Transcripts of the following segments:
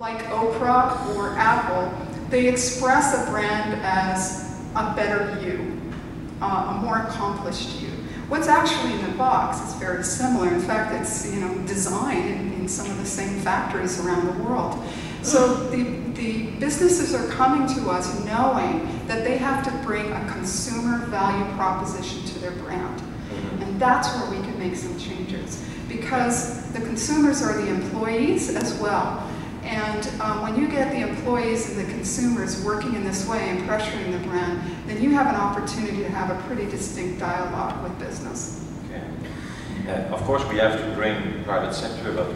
like Oprah or Apple, they express a brand as a better you, a more accomplished you. What's actually in the box is very similar. In fact, it's designed in some of the same factories around the world. So the businesses are coming to us knowing that they have to bring a consumer value proposition to their brand. And that's where we can make some changes, because the consumers are the employees as well. And when you get the employees and the consumers working in this way and pressuring the brand, then you have an opportunity to have a pretty distinct dialogue with business. Okay. Of course, we have to bring private sector, but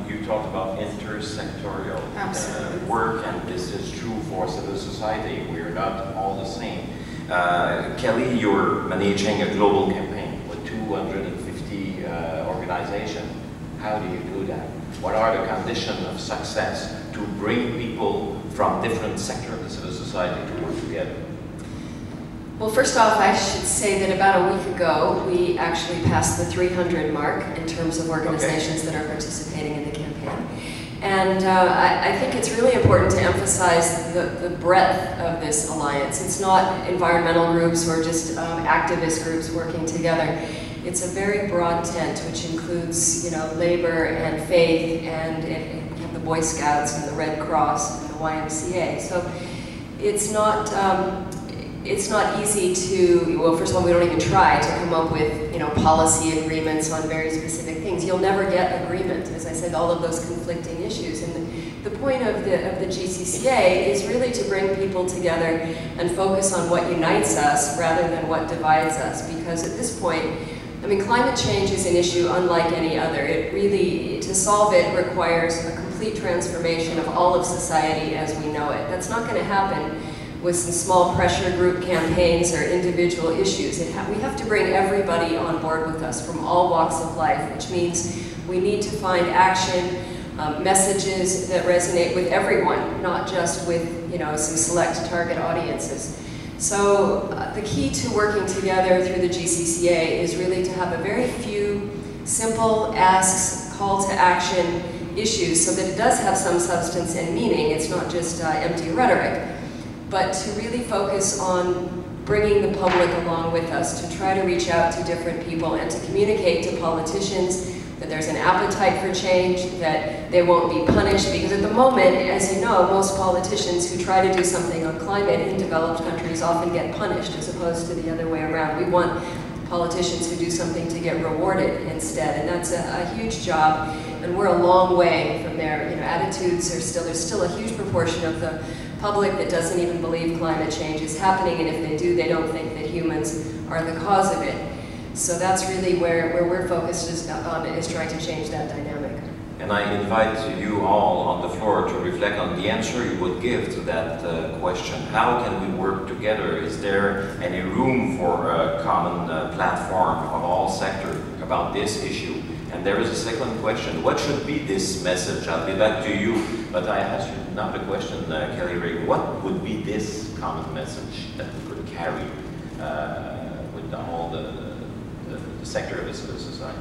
you talked about intersectorial work, and this is true for civil society. We're not all the same. Kelly, you're managing a global campaign with 250 organizations. How do you do that? What are the conditions of success to bring people from different sectors of the civil society to work together? Well, first off, I should say that about a week ago, we actually passed the 300 mark in terms of organizations that are participating in the campaign. And I think it's really important to emphasize the breadth of this alliance. It's not environmental groups or just activist groups working together. It's a very broad tent, which includes, labor and faith, and the Boy Scouts and the Red Cross and the YMCA. So it's not easy to, well, first of all, we don't even try to come up with, policy agreements on very specific things. You'll never get agreement, as I said, all of those conflicting issues. And the point of the GCCA is really to bring people together and focus on what unites us rather than what divides us. Because at this point, climate change is an issue unlike any other. It really, to solve it, requires a complete transformation of all of society as we know it. That's not going to happen with some small pressure group campaigns or individual issues. We have to bring everybody on board with us from all walks of life, which means we need to find action, messages that resonate with everyone, not just with some select target audiences. So the key to working together through the GCCA is really to have a very few simple asks, call to action issues so that it does have some substance and meaning. It's not just empty rhetoric, but to really focus on bringing the public along with us, to try to reach out to different people and to communicate to politicians that there's an appetite for change, that they won't be punished, because at the moment, as you know, most politicians who try to do something on climate in developed countries often get punished as opposed to the other way around. We want politicians who do something to get rewarded instead, and that's a huge job, and we're a long way from there. Attitudes are there's still a huge proportion of the public that doesn't even believe climate change is happening, and if they do, they don't think that humans are the cause of it. So that's really where we're focused on, is trying to change that dynamic. And I invite you all on the floor to reflect on the answer you would give to that question. How can we work together? Is there any room for a common platform of all sectors about this issue? And there is a second question. What should be this message? I'll be back to you, but I ask you now the question, Kelly Ray. What would be this common message that we could carry with all the sector of the civil society?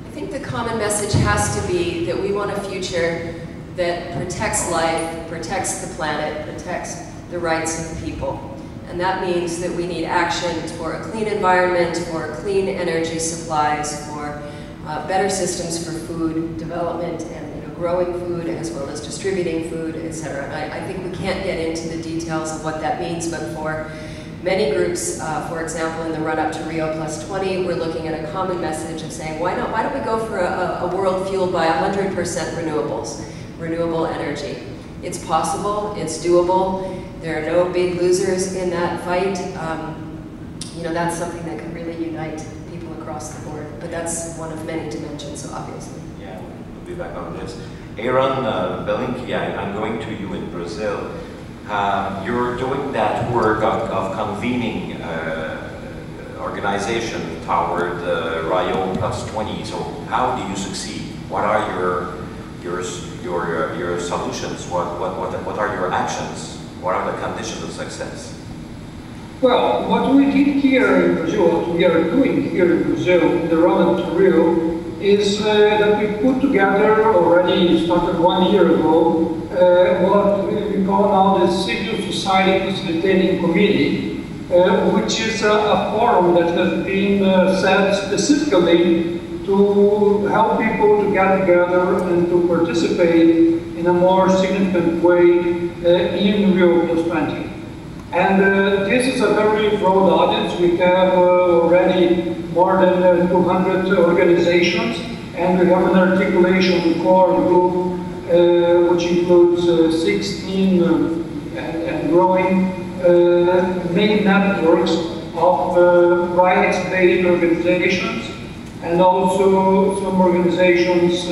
I think the common message has to be that we want a future that protects life, protects the planet, protects the rights of people. And that means that we need action for a clean environment, for clean energy supplies, for better systems for food development and growing food as well as distributing food, etc. And I think we can't get into the details of what that means, but for many groups, for example, in the run-up to Rio +20, we're looking at a common message of saying, why don't we go for a world fueled by 100% renewables, renewable energy. It's possible, it's doable, there are no big losers in that fight. That's something that could really unite people across the board, but that's one of many dimensions, obviously. Yeah, we'll be back on this. Aaron Belinki, I'm going to you in Brazil. You're doing that work of convening organization toward Rio +20. So how do you succeed? What are your solutions? What are your actions? What are the conditions of success? Well, what we did here in Brazil, what we are doing here in Brazil, in the run-up to Rio, is that we put together, already started 1 year ago, what we call now the Civil Society Facilitating Committee, which is a forum that has been set specifically to help people to get together and to participate in a more significant way in Rio Plus 20. And this is a very broad audience. We have already more than 200 organizations, and we have an articulation core group which includes 16 and growing main networks of rights-based organizations, and also some organizations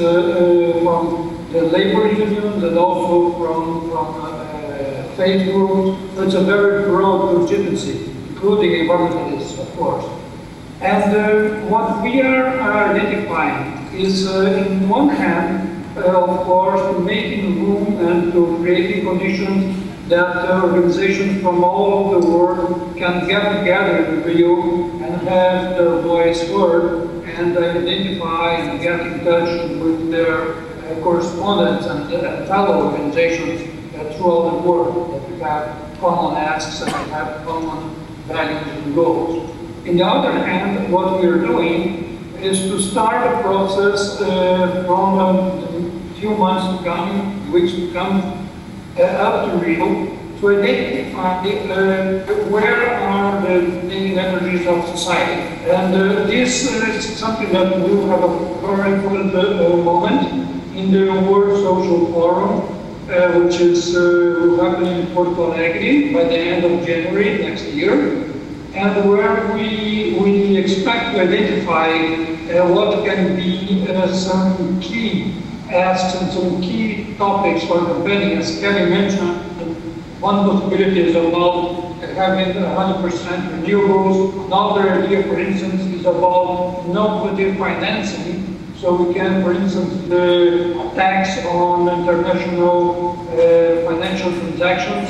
from the labor unions and also from faith groups. So it's a very broad constituency, including environmentalists, of course. And what we are identifying is, in one hand, of course, making room and to creating conditions that organizations from all over the world can get together in Rio and have their voice heard and identify and get in touch with their correspondents and fellow organizations throughout the world, that we have common asks and we have common values and goals. On the other hand, what we are doing is to start a process from a few months to come, weeks to come, up to Rio, to identify where are the main energies of society. And this is something that will have a very important moment in the World Social Forum, which is happening in Porto Alegre by the end of January next year, and where we expect to identify what can be some key asks and some key topics for campaigning. As Kelly mentioned, one possibility is about having 100% renewables. Another idea, for instance, is about non-competitive financing. So we can, for instance, the tax on international financial transactions,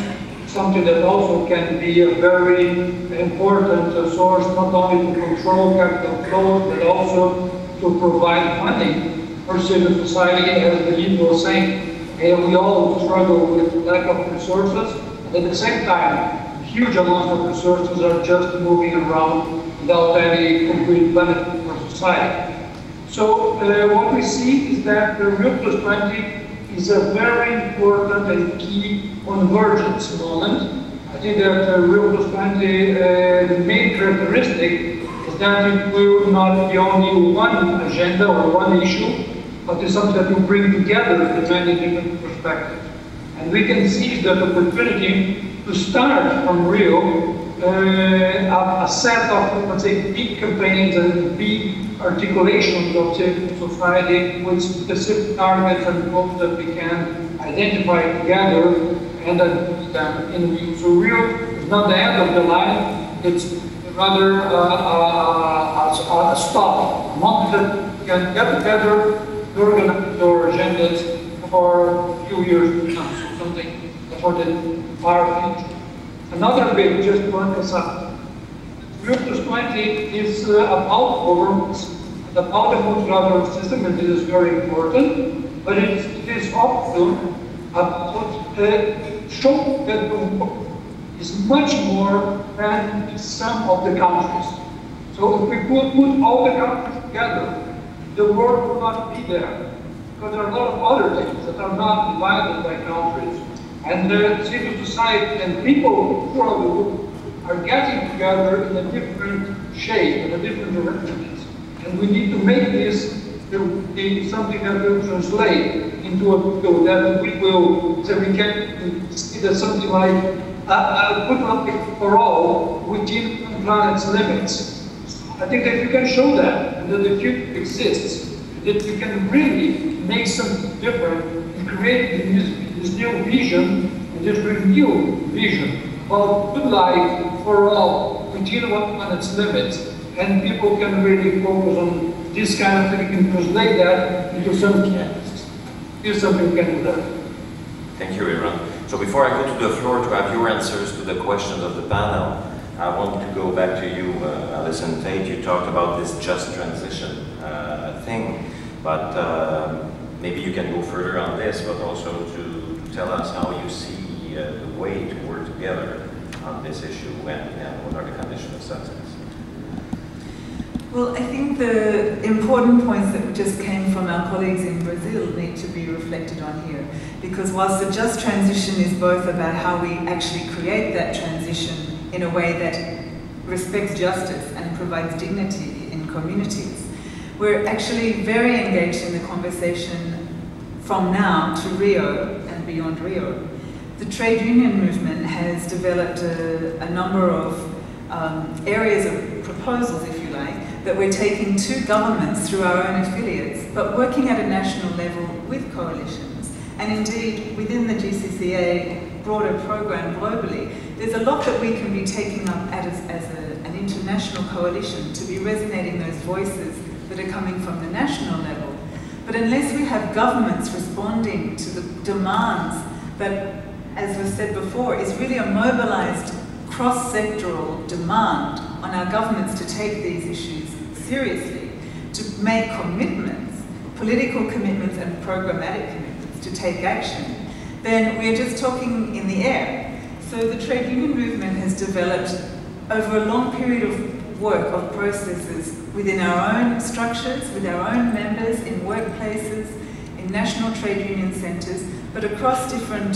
something that also can be a very important source, not only to control capital flow, but also to provide money for civil society, as the lead was saying. We all struggle with lack of resources, and at the same time, huge amounts of resources are just moving around without any concrete benefit for society. So what we see is that the Rio Plus 20 is a very important and key convergence moment. I think that Rio Plus 20, the main characteristic is that it will not be only one agenda or one issue, but it's something that will bring together the many different perspectives. And we can seize that opportunity to start from Rio a set of, let's say, big campaigns and big articulations of civil society with specific targets and goals that we can identify together and achieve them in Rio. So Rio is not the end of the line, it's rather a stop, a moment that we can get together to organize our agendas for a few years to come, so something for the far future. Another bit, just to emphasize, Rio Plus 20 is about governments, about the multilateral system, and this is very important, but it is also about showing that the world is much more than the sum of the countries. So if we put all the countries together, the world will not be there, because there are a lot of other things that are not divided by countries. And the civil society and people throughout the world are getting together in a different shape, in a different direction. And we need to make this something that will translate into a goal that we will, so we can see that something like a good life for all within the planet's limits. I think that we can show that, and that the future exists, that we can really make something different and create this new vision, and this renewed vision about good life for all within one planet's limits. And people can really focus on this kind of thing, can translate that into something. Here's something we can do that. Thank you, Iran. So before I go to the floor to have your answers to the questions of the panel, I want to go back to you, Alison Tate. You talked about this just transition thing. But maybe you can go further on this, but also to tell us how you see the way to work together on this issue and what are the conditions of success. Well, I think the important points that just came from our colleagues in Brazil need to be reflected on here. Because whilst the just transition is both about how we actually create that transition in a way that respects justice and provides dignity in communities, we're actually very engaged in the conversation from now to Rio and beyond Rio. The trade union movement has developed a number of areas of proposals, if you like, that we're taking to governments through our own affiliates, but working at a national level with coalitions. And indeed, within the GCCA broader program globally, there's a lot that we can be taking up as an international coalition to be resonating those voices that are coming from the national level. But unless we have governments responding to the demands that, as was said before, is really a mobilized cross-sectoral demand on our governments to take these issues seriously, to make commitments, political commitments and programmatic commitments to take action, then we're just talking in the air. So the trade union movement has developed over a long period of work, of processes within our own structures, with our own members, in workplaces, in national trade union centres, but across different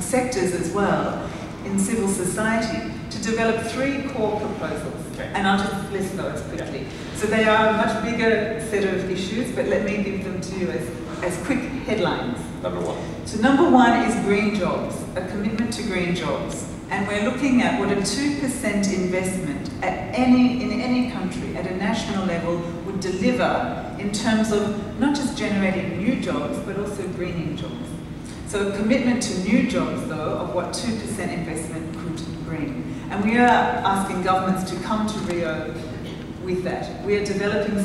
sectors as well, in civil society, to develop 3 core proposals. Okay. And I'll just list those quickly. Yeah. So they are a much bigger set of issues, but let me give them to you as quick headlines. Number 1. So number 1 is green jobs, a commitment to green jobs. And we're looking at what a 2% investment in any country at a national level would deliver in terms of not just generating new jobs, but also greening jobs. So a commitment to new jobs, though, of what 2% investment could bring. And we are asking governments to come to Rio with that. We are developing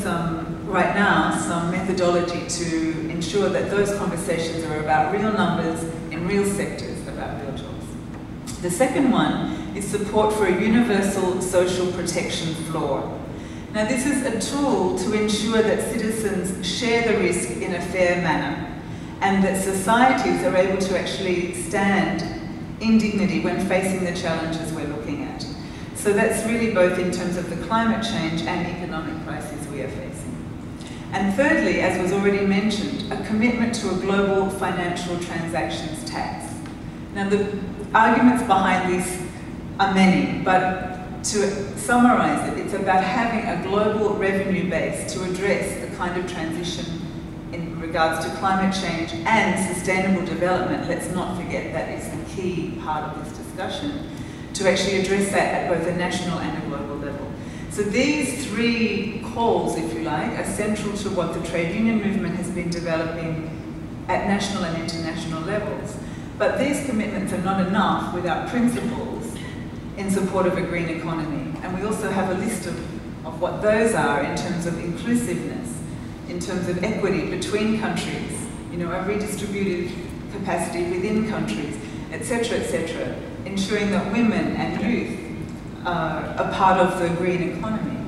right now, some methodology to ensure that those conversations are about real numbers in real sectors, about real jobs. The second one is support for a universal social protection floor. Now, this is a tool to ensure that citizens share the risk in a fair manner, and that societies are able to actually stand in dignity when facing the challenges we're looking at. So that's really both in terms of the climate change and economic crisis we are facing. And thirdly, as was already mentioned, a commitment to a global financial transactions tax. Now, the arguments behind this are many, but to summarize it, it's about having a global revenue base to address the kind of transition in regards to climate change and sustainable development. Let's not forget that is the key part of this discussion, to actually address that at both a national and a global level. So these 3 calls, if you like, are central to what the trade union movement has been developing at national and international levels. But these commitments are not enough without principles in support of a green economy. And we also have a list of what those are in terms of inclusiveness, in terms of equity between countries, a redistributed capacity within countries, etc., ensuring that women and youth are a part of the green economy,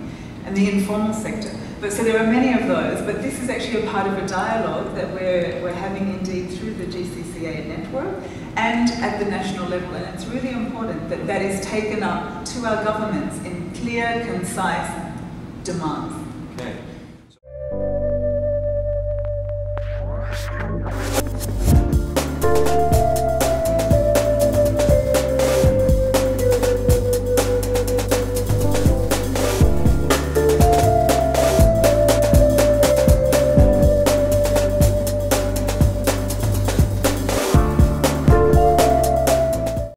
and the informal sector. So there are many of those, but this is actually a part of a dialogue that we're having indeed through the GCCA network and at the national level, and it's really important that that is taken up to our governments in clear, concise demands.